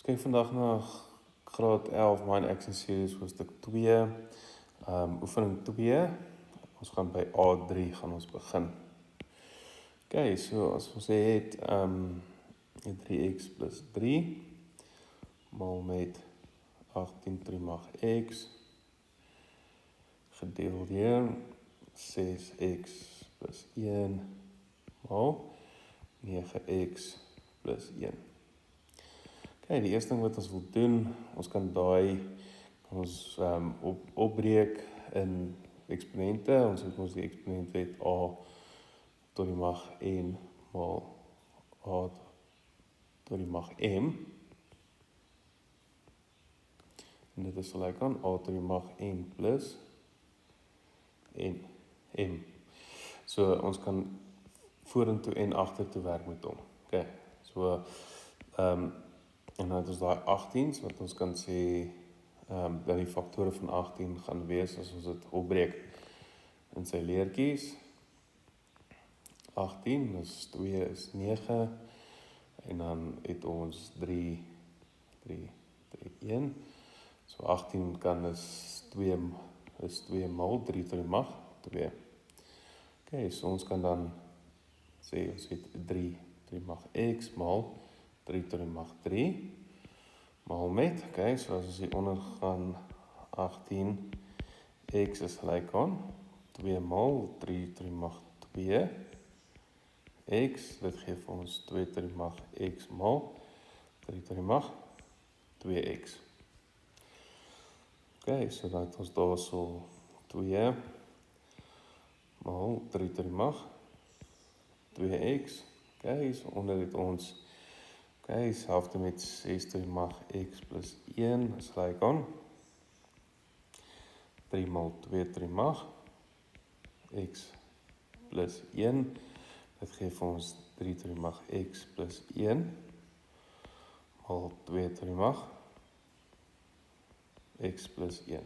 Kyk vandag na graad 11 Mind Action Series hoofstuk 2, oefening 2. Ons gaan by A3 gaan ons begin. Okay, so as ons het 3x plus 3 maal met 18 mag x gedeel deur 6x plus 1 maal 9x plus 1. Okay, die eerste ding wat ons wil doen, ons kan opbreek in eksponente. Ons het ons die eksponent weet a tot die mag n maal a tot die mag m. En dit is gelyk aan a tot die mag n plus n m. So ons kan vorentoe en agtertoe werk met hom. Okay, so en dan het ons daai 18's wat ons kan sê dat die faktore van 18 gaan wees as ons dit opbreek in sy leertjies. 18 is 2 is 9 en dan het ons 3 1. So 18 kan is 2 maal 3 tot die mag 2. Okay, so ons kan dan sê ons het 3 tot die mag x maal 3 tot die mag 3, maal met, okay, so as ons hieronder gaan 18, x is gelyk aan 2 maal 3 tot die mag 2, x, dit gee vir ons 2 tot die mag x maal 3 tot die mag 2x. Okay, so dan het ons daar so 2 maal 3 tot die mag 2x, okay, so onder het ons okay, selfde met 6 tot die mag x plus 1 is gelyk aan 3 maal 2 tot die mag x plus 1. Dit gee vir ons 3 tot die mag x plus 1 maal 2 tot die mag x plus 1.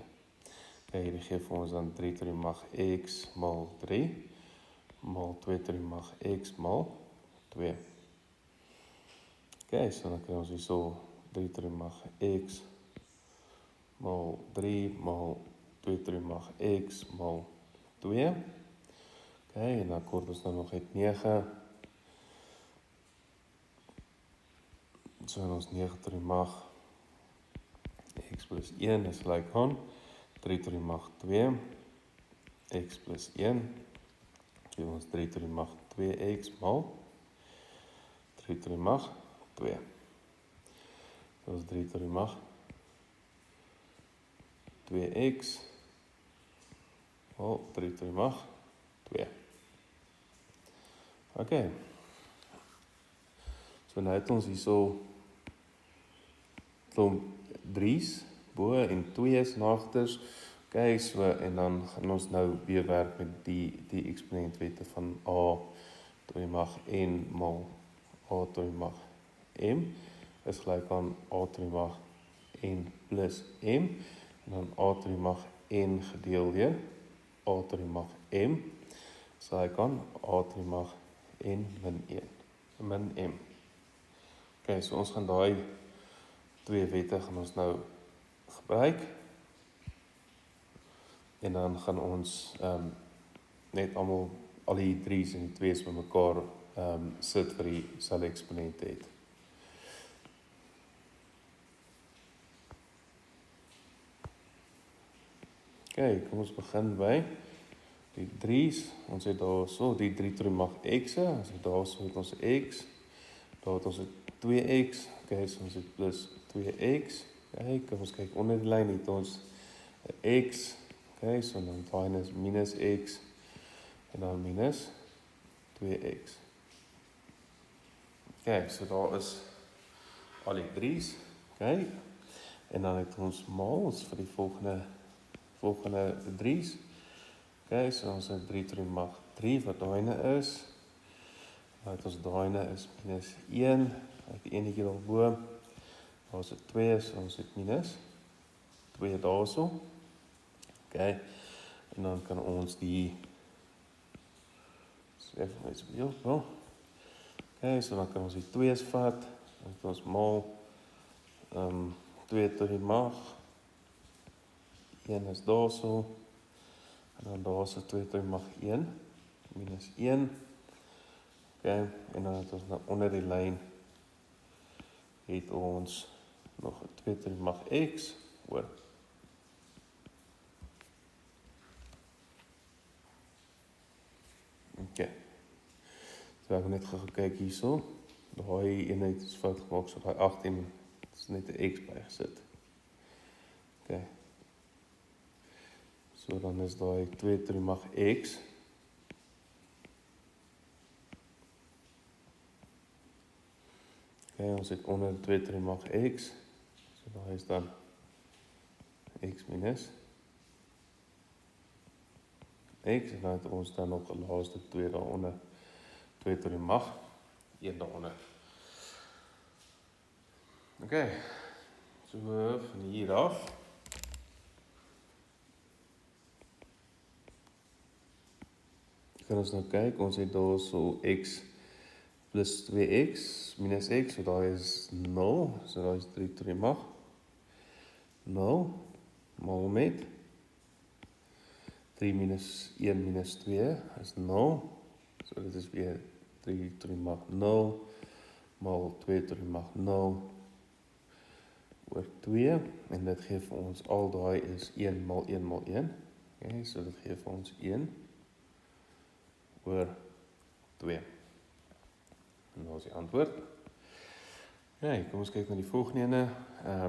Okay, dit gee vir ons dan 3 tot die mag x maal 3 maal 2 tot die mag x maal 2. Okay, so dan kry ons hier so 3 tot die mag x maal 3 maal 2 tot die mag x maal 2. Okay, en dan kort ons dan nog uit 9. So en ons 9 tot die mag x plus 1 is gelyk aan 3 tot die mag 2 x plus 1. Gee ons 3 tot die mag 2x maal 3 tot die mag 2. Dat is 3 tot die mag 2x maal 3 tot die mag 2. Okay. So nou het ons hierso klomp 3's bo en 2's en agters. Okay, so en dan gaan ons nou weer werk met die eksponentwette van a tot die mag n maal a tot die mag m is gelyk aan a tot die mag n plus m en dan a tot die mag n gedeel deur a tot die mag m is gelyk aan a tot die mag n min m. Okay, so ons gaan daai twee wette gaan ons nou gebruik en dan gaan ons net al die 3's en die 2's bymekaar sit vir die selfde eksponente het. Okay, kom ons begin by die 3's. Ons het daar so die 3 tot die mag x'e, as het daar so het ons x, daar het ons 2x, okay, so ons het plus 2x, okay, kom ons kyk onder die lyn het ons x, okay, so dan daai is minus x, en dan minus 2x. Okay, so daar is al die 3's, okay, en dan het ons maal vir die volgende 3's. Okay, so ons het 3 tot die mag 3 wat daai is. Dan het ons daai is minus 1, uit die enetjie daarbo. Daar is 2, so ons het minus 2 daarso. Okay, en dan kan ons die even iets beeld wel. Okay, so dan kan ons die 2's vat, dan het ons maal 2 tot die mag, 1 is daar so, en dan daar so 2 tot die mag 1, minus 1, okay, en dan het ons nou onder die lyn, het ons nog 2 tot die mag x, oor. Okay, so ek het net gekyk hierso, daai eenheid is fout gemaak, so daai 18 is net 'n x bygesit. Okay. So dan is daai 2 tot die mag x. Okay, ons het onder 2 tot die mag x. So daai is dan x minus x, en dan het ons dan nog 'n laaste 2 daaronder, 2 tot die mag 1 daaronder. Okay, so van hier af, kan ons nou kyk, ons het daar so x plus 2x minus x, so daai is 0, so daai is 3 tot die mag 0, maal met 3 minus 1 minus 2 is 0, so dit is weer 3 tot die mag 0, maal 2 tot die mag 0, oor 2, en dit gee vir ons, al daai is 1 maal 1 maal 1, okay, so dit gee vir ons 1, oor 2. En daar is die antwoord. Okay, kom ons kyk na die volgende ene,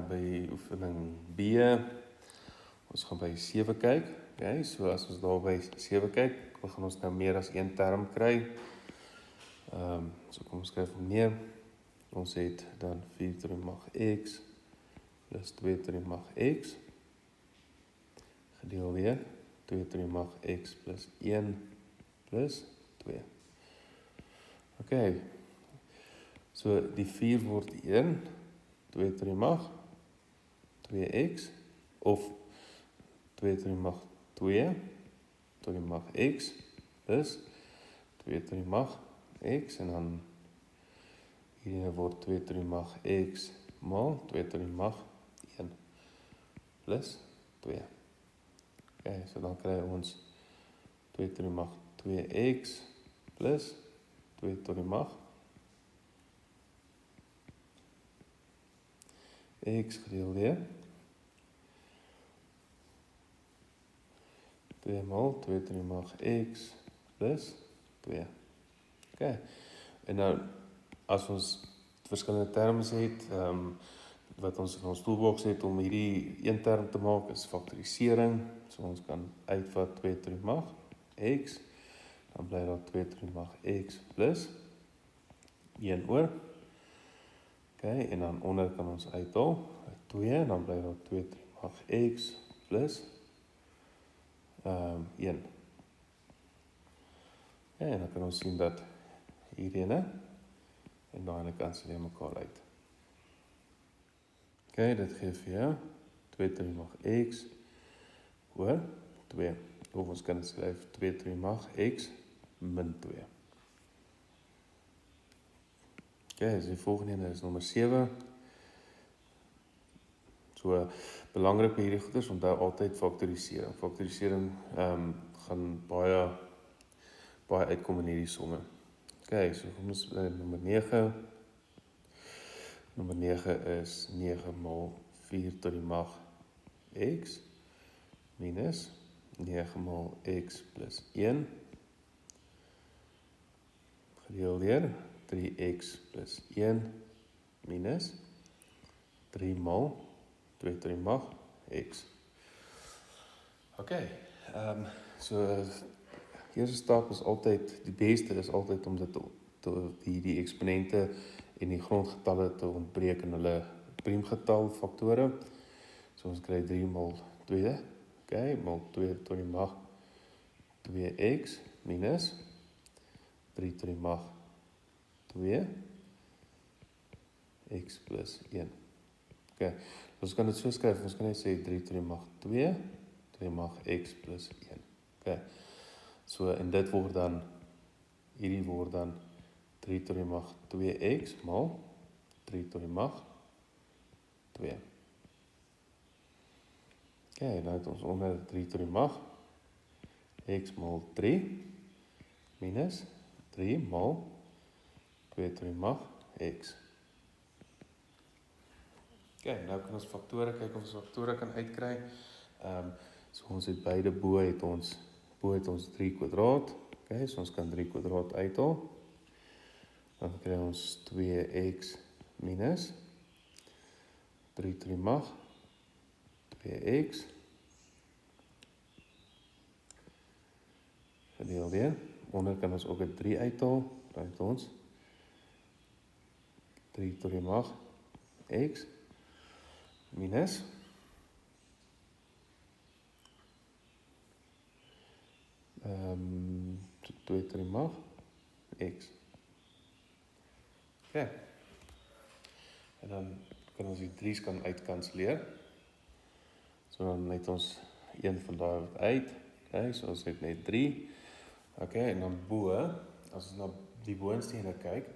by oefening B, ons gaan by 7 kyk, okay, so as ons daar by 7 kyk, gaan ons nou meer as een term kry, so kom ons skryf hom neer, ons het dan 4 tot die mag x, plus 2 tot die mag x, gedeel weer, 2 tot die mag x plus 1, plus 2. Okay, so die 4 word 1, 2 tot die mag 2x, of 2 tot die mag 2, tot die mag x, plus 2 tot die mag x, en dan hierdie word 2 tot die mag x, maal 2 tot die mag 1, plus 2. Okay, so dan kry ons 2 tot die mag 2x, plus 2 tot die mag x gedeel weer 2 maal 2 tot die mag x plus 2. Okay. En nou, as ons verskillende terme het, wat ons in ons toolbox het om hierdie een term te maak, is faktorisering. So ons kan uitvat 2 tot die mag x, dan bly daar 2 tot die mag x plus 1 oor. Okay, en dan onder kan ons uithaal 2, dan bly daar 2 tot die mag x plus 1. Okay, en dan kan ons sien dat hierdie ene en daai ene kansel mekaar uit. Okay, dit gee vir jou 2 tot die mag x oor 2. Of ons kan skryf 2 tot die mag x min 2. Okay, so die volgende ene is nommer 7. So, belangrik by hierdie goeders, onthou altyd faktorisering. Faktorisering gaan baie uitkom in hierdie somme. Okay, so kom ons by nommer 9. Nommer 9 is 9 maal 4 tot die mag x minus 9 maal x plus 1 gedeel deur 3x plus 1 minus 3 maal 2 tot die mag x. Okay, so eerste stap is altyd, die beste is altyd om dit die eksponente en die grondgetalle te ontbreek in hulle priemgetal faktore. So ons kry 3 maal 2, okay, maal 2 tot die mag 2x minus 3 tot die mag 2 x plus 1. Okay, ons kan dit so skryf, ons kan net sê 3 tot die mag 2 tot die mag x plus 1. Okay, so en dit word dan, hierdie word dan 3 tot die mag 2x maal 3 tot die mag 2. Okay, nou het ons onder 3 tot die mag x maal 3 minus 3 maal 2 tot die mag x. Okay, nou kan ons faktore kyk of ons faktore kan uitkry. So ons het beide bo het ons 3 kwadraat. Okay, so ons kan 3 kwadraat uithaal. Dan kry ons 2x minus 3 tot die mag 2x verdeel deur. Onder kan ons ook 'n 3 uithaal. Dan het ons 3 tot die mag x minus 2 tot die mag x. Okay. En dan kan ons die 3's kan uitkanselleer. So dan net ons een van daai wat uit. Okay, so ons het net 3. Okay, en dan bo, as ons na die boonste ene kyk,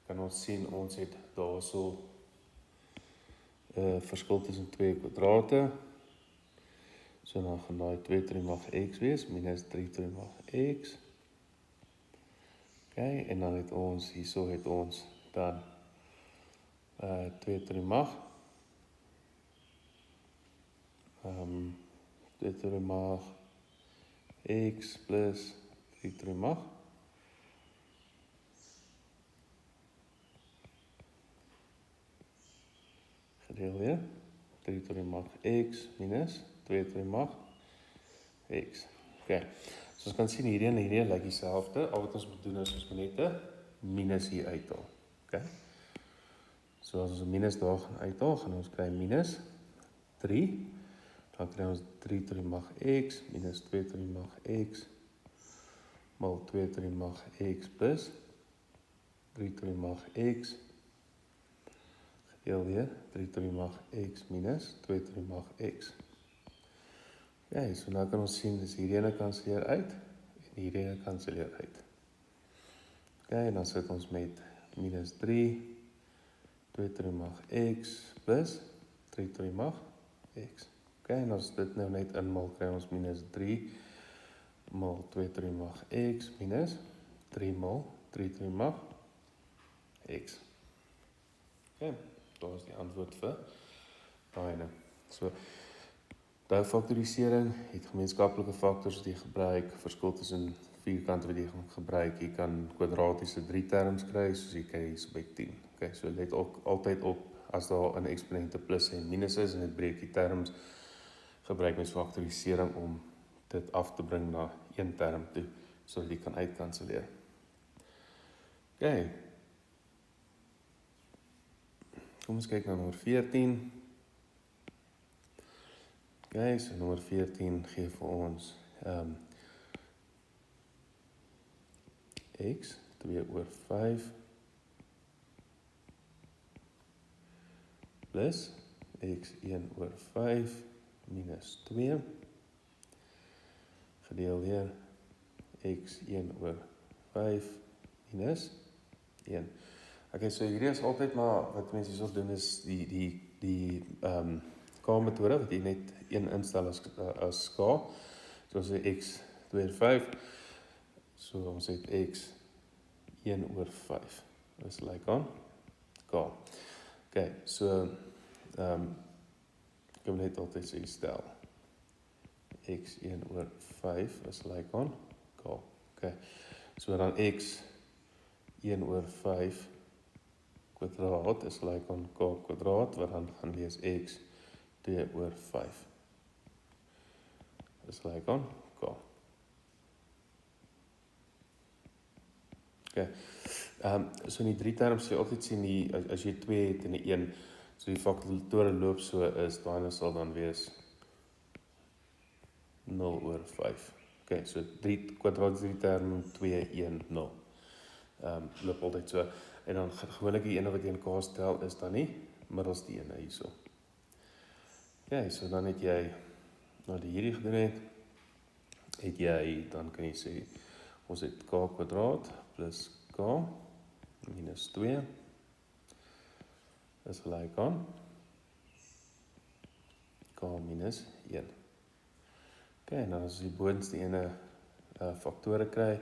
kan ons sien ons het daarso verskil tussen 2 kwadrate. So dan gaan daai 2 tot die mag x wees, minus 3 tot die mag x. Okay, en dan het ons, hierso het ons dan 2 tot die mag. 2 tot die mag x plus 3 tot die mag. Gedeel weer. 3 tot die mag x minus 2 tot die mag x. Okay. So ons kan sien hierdie lyk dieselfde. Al wat ons moet doen is ons moet net 'n minus hier uithaal. Okay. So as ons 'n minus daar gaan uithaal, gaan ons kry minus 3. Dan kry ons 3 tot die mag x minus 2 tot die mag x maal 2 tot die mag x plus 3 tot die mag x gedeel weer 3 tot die mag x minus 2 tot die mag x. Ja, so nou kan ons sien dis hierdie ene kanselleer uit en hierdie ene kanselleer uit. Okay, en dan sit ons met minus 3 2 tot die mag x plus 3 tot die mag x. Okay, en as dit nou net inmaal, kry ons minus 3 maal 2 tot die mag x minus 3 maal 3 tot die mag x. Okay, daar is die antwoord vir daai ene. So, daai faktorisering het gemeenskaplike faktors wat jy gebruik, verskil tussen vierkante wat jy gaan gebruik. Jy kan kwadratiese 3 terms kry, soos jy kry hier by 10. Okay, so let ook altyd op as daar in eksponente plus en minus is en dit breek die terms, gebruik mens faktorisering om dit af te bring na een term toe, sodat jy kan uitkanselleer. Okay. Kom ons kyk na nommer 14. Okay, so nommer 14 gee vir ons x 2 oor 5 plus x 1 oor 5 minus 2 gedeel deur x 1 oor 5 minus 1. Okay, so hierdie is altyd maar wat mense hierso doen is die K-metode wat jy net een instel as K. So ons het x 2 oor 5. So ons het x 1 oor 5. Dis lyk aan K. Okay, so ek kan net altyd sê stel x 1 oor 5 is lyk aan K. Okay, so dan x 1 oor 5 kwadraat is lyk aan K kwadraat, wat dan gaan wees x 2 oor 5. Is lyk aan K. Okay. So in die 3 terms jy altyd sien as jy 2 het en die 1, so die faktore loop so is, daai sal dan wees 0 oor 5. Okay, so 3 kwadraat 3 term 2 1 0. Loop altyd so. En dan gewoonlik die ene wat jy in K stel is dan nie middels die ene hierso. Okay, so dan het jy nou die hierdie gedoen het jy dan kan jy sê ons het K kwadraat plus K minus 2 is gelyk aan k minus 1. En dan as ons die boonste ene faktore kry,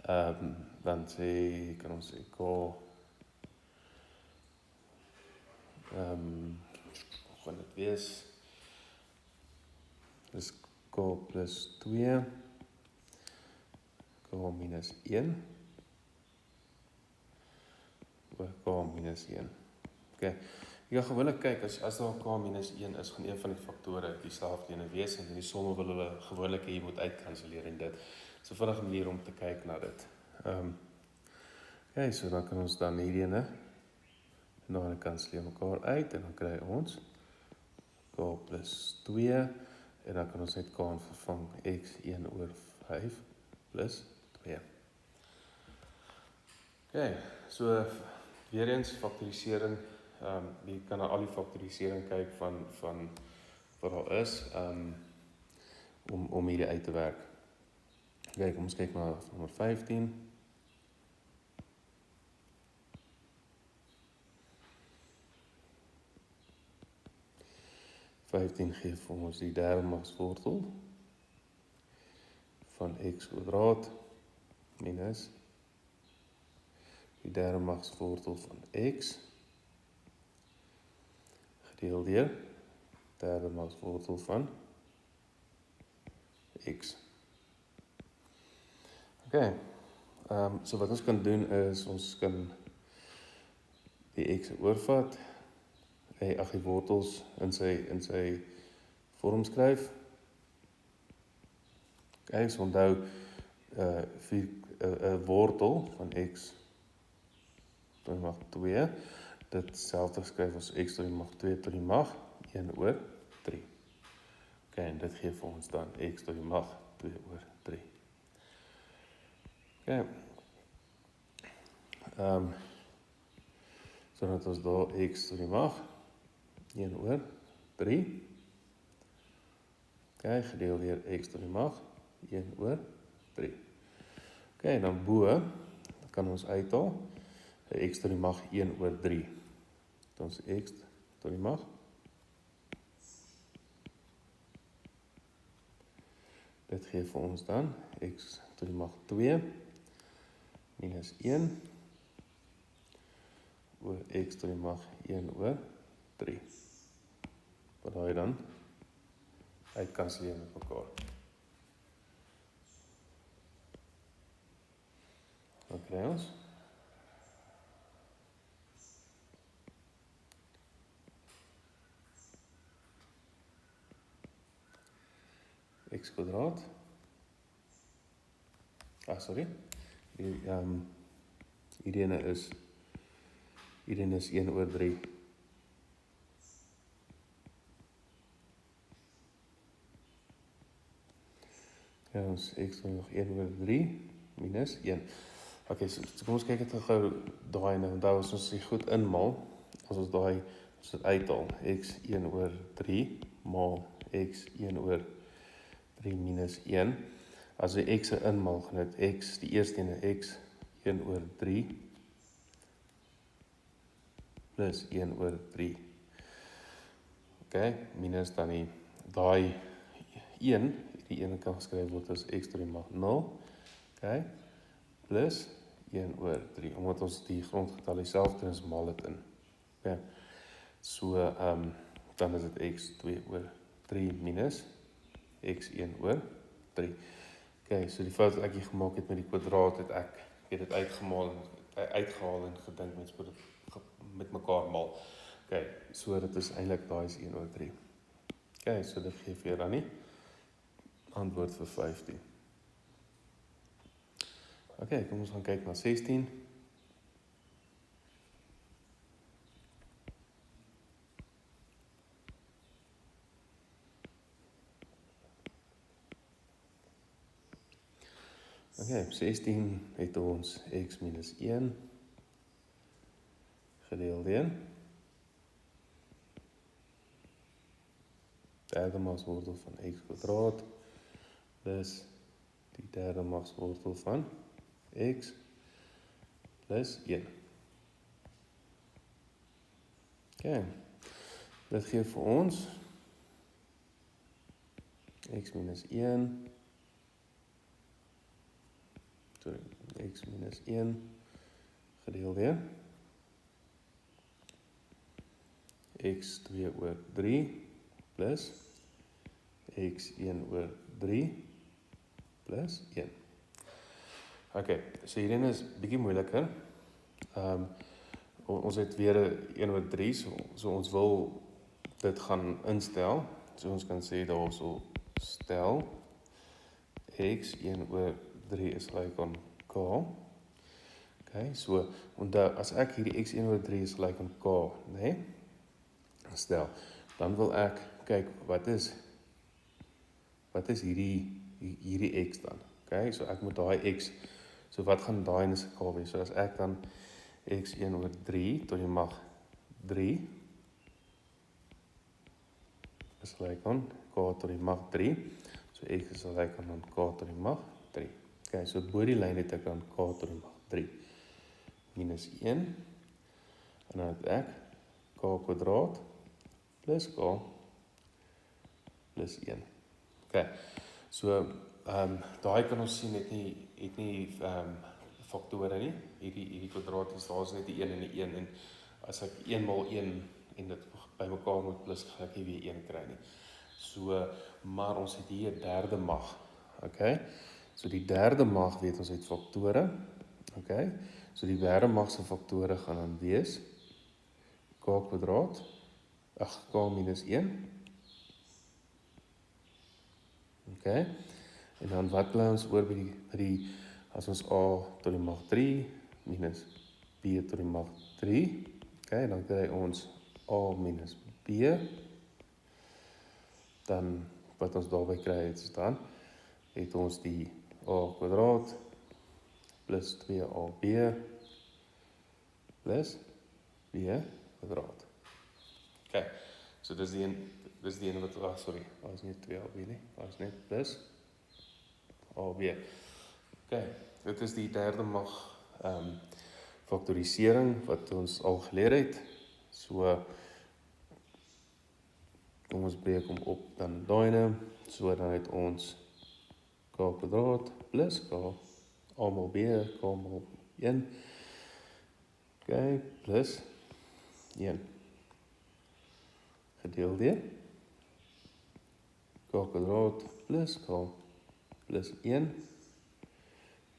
dan kan ons sê k, hoe gaan dit wees? Dis k plus 2, k minus 1, oor k minus 1. Jy gaan gewoonlik kyk, as daar k minus 1 is, gaan een van die faktore dieselfde ene wees, en die somme wil hulle gewoonlik hier moet uitkanselleer, en dit is 'n vinnige manier om te kyk na dit. So dan kan ons dan hierdie ene, en dan kanselleer mekaar uit, en dan kry ons k plus 2, en dan kan ons net k vervang x 1 oor 5 plus 2. So weer eens faktorisering, jy kan na al die faktorisering kyk van wat daar is, om hierdie uit te werk. Kom ons kyk na nommer 15. 15 gee vir ons die derde magswortel van x kwadraat minus die derde magswortel van x gedeel deur derde magswortel van x. So wat ons kan doen is, ons kan die x oorvat, die wortels in sy vorm skryf. So onthou, 'n wortel van x tot die mag 2, dit selfde skryf as x tot die mag 2 tot die mag 1 oor 3. En dit gee vir ons dan x tot die mag 2 oor 3. So dat ons daar x tot die mag 1 oor 3, gedeel deur x tot die mag 1 oor 3. En dan bo, kan ons uithaal, x tot die mag 1 oor 3. Dan is x tot die mag. Dit gee vir ons dan x tot die mag 2 minus 1 oor x tot die mag 1 oor 3. Wat daai dan uitkanselleer met mekaar. Dan kry ons x kwadraat. Hierdie ene is 1 oor 3. Ons x nog 1 oor 3 minus 1. So kom ons kyk het gou daai nou, onthou as ons die goed inmaal, as ons dit uithaal, x 1 oor 3 maal x 1 oor 3 minus 1. As jy x inmaal, gaan dit x, die eerste ene x 1 oor 3 plus 1 oor 3. Minus dan daai 1, die ene kan geskryf word as x tot die mag 0, plus 1 oor 3, omdat ons die grondgetal dieselfde is, maal dit in. So, dan is dit x 2 oor 3 minus x 1 oor 3. So die fout wat ek hier gemaak het met die kwadraat, het dit uitgehaal en gedink mens moet dit met mekaar maal. So dit is eintlik daai is 1 oor 3. So dit gee vir dan nie antwoord vir 15. Kom ons gaan kyk na 16. Op 16 het ons x minus 1 gedeel deur derde magswortel van x kwadraat plus die derde magswortel van x plus 1. Dit gee vir ons x minus 1, sorry, x minus 1 gedeel deur x 2 oor 3 plus x 1 oor 3 plus 1. Ok, so hierin is bietjie moeiliker. Ons het weer 1 oor 3, so ons wil dit gaan instel. So ons kan sê daarso stel x 1 oor 3 is gelyk aan k. Okay, so onthou as ek hierdie x 1 oor 3 is gelyk aan k, né? Stel, dan wil ek kyk wat is hierdie x dan. Okay, so ek moet daai x, so wat gaan daai in se k wees? So as ek dan x 1 oor 3 tot die mag 3 is gelyk aan k tot die mag 3. So x is gelyk aan k tot die mag 3. Okay, so bo die lyn het ek dan k tot die mag 3 minus 1 en dan het ek k kwadraat plus k plus 1. Okay, so daai kan ons sien het nie faktore nie. Hierdie kwadraties, daar is net die 1 en die 1 en as ek 1 maal 1 en dit bymekaar moet plus, gaan ek nie weer 1 kry nie. So, maar ons het hier 'n derde mag. Okay? So die derde mag weet ons uit faktore. Okay? So die derde mag se faktore gaan dan wees k kwadraat, k minus 1. Okay? En dan wat bly ons oor by die as ons a tot die mag 3 minus b tot die mag 3. Okay, dan kry ons a minus b. Dan wat ons daarby kry is dan het ons die a kwadraat plus 2ab plus b kwadraat. Okay, so dis die een wat, sorry, daar is nie 2ab nie, daar is net plus ab. Okay, dit is die derde mag faktorisering wat ons al geleer het. So, kom ons breek hom op dan daai, so dan het ons k kwadraat plus k a mal b, k mal 1, okay, plus 1 gedeel deur k kwadraat plus k plus 1.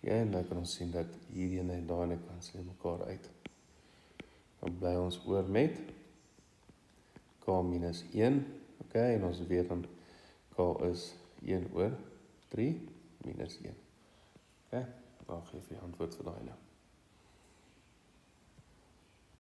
Ja, en dan kan ons sien dat hierdie en daai kansel mekaar uit. Dan bly ons oor met k minus 1. Okay, en ons weet dan k is 1 oor 3 minus 1. Okay, dan geef jy antwoord vir daai nou.